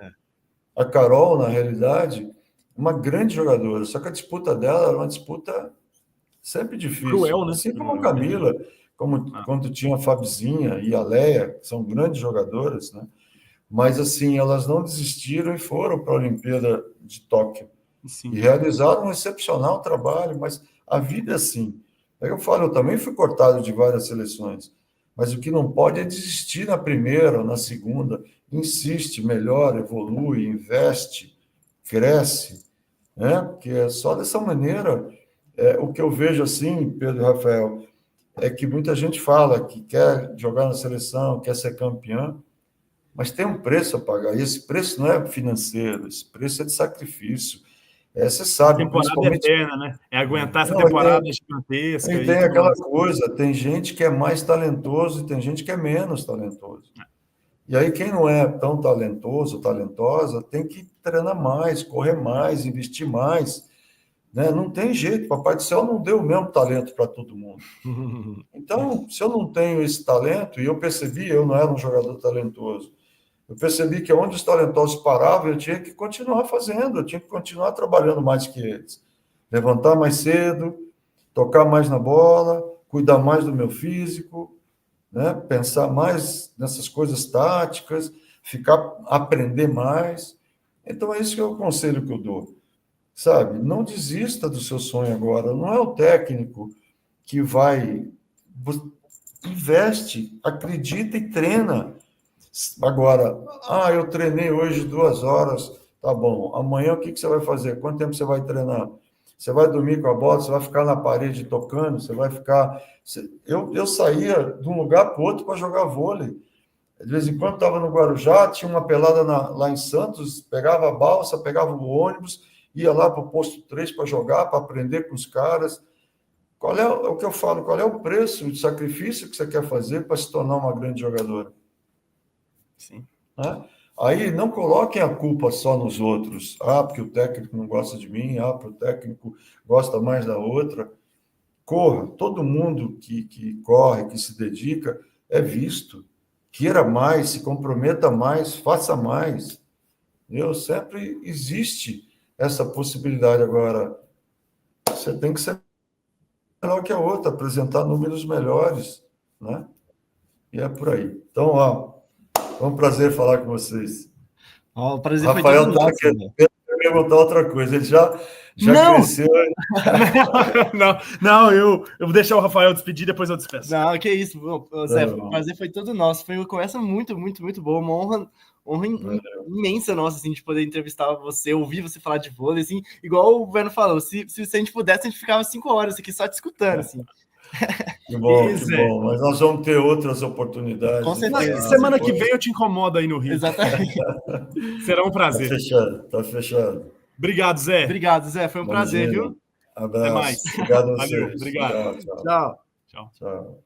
A Carol, na realidade, uma grande jogadora, só que a disputa dela era uma disputa sempre difícil. Cruel, né? Assim como a Camila, quando tinha a Fabizinha e a Leia, que são grandes jogadoras, né? Mas, assim, elas não desistiram e foram para a Olimpíada de Tóquio. Sim. E realizaram um excepcional trabalho, mas a vida é assim. Aí eu falo, eu também fui cortado de várias seleções, mas o que não pode é desistir na primeira ou na segunda. Insiste, melhora, evolui, investe, cresce, né? Porque é só dessa maneira. O que eu vejo assim, Pedro e Rafael, é que muita gente fala que quer jogar na seleção, quer ser campeão, mas tem um preço a pagar, e esse preço não é financeiro, esse preço é de sacrifício. Você sabe, temporada eterna, né? É aguentar essa temporada gigantesca. E tem aquela coisa, tem gente que é mais talentoso e tem gente que é menos talentoso. E aí quem não é tão talentoso, talentosa, tem que treinar mais, correr mais, investir mais, né? Não tem jeito, Papai do Céu não deu o mesmo talento para todo mundo. Então, se eu não tenho esse talento, e eu percebi, eu não era um jogador talentoso, eu percebi que onde os talentosos paravam, eu tinha que continuar fazendo, eu tinha que continuar trabalhando mais que eles. Levantar mais cedo, tocar mais na bola, cuidar mais do meu físico, né? Pensar mais nessas coisas táticas, aprender mais. Então, é isso que é o conselho que eu dou. Sabe? Não desista do seu sonho agora. Não é o técnico que vai... Investe, acredita e treina. Agora, eu treinei hoje 2 horas, tá bom. Amanhã o que você vai fazer? Quanto tempo você vai treinar? Você vai dormir com a bola? Você vai ficar na parede tocando? Você vai ficar... Eu saía de um lugar para o outro para jogar vôlei. De vez em quando estava no Guarujá, tinha uma pelada lá em Santos, pegava a balsa, pegava o ônibus, ia lá para o posto 3 para jogar, para aprender com os caras. Qual é o que eu falo? Qual é o preço de sacrifício que você quer fazer para se tornar uma grande jogadora? Sim. Né? Aí não coloquem a culpa só nos outros. Porque o técnico não gosta de mim, porque o técnico gosta mais da outra. Corra. Todo mundo que corre, que se dedica, é visto. Queira mais, se comprometa mais, faça mais. Sempre existe essa possibilidade. Agora, você tem que ser melhor que a outra, apresentar números melhores, né? E é por aí. Então, foi um prazer falar com vocês. O prazer Rafael foi todo nosso, querendo perguntar outra coisa. Ele já cresceu. Não, eu vou deixar o Rafael despedir, depois eu despeço. Não, que isso. Zé, o prazer foi todo nosso. Foi uma conversa muito, muito, muito boa. Uma honra imensa nossa, assim, de poder entrevistar você, ouvir você falar de vôlei, assim, igual o Veno falou, se a gente pudesse, a gente ficava 5 horas aqui só te escutando, assim. Que bom, mas nós vamos ter outras oportunidades. Com certeza. Semana que vem eu te incomodo aí no Rio. Exatamente. Será um prazer. Tá fechado. Obrigado, Zé. Obrigado, Zé. Foi um prazer, viu? Abraço. Até mais. Obrigado a Valeu, vocês. obrigado. Tchau. Tchau.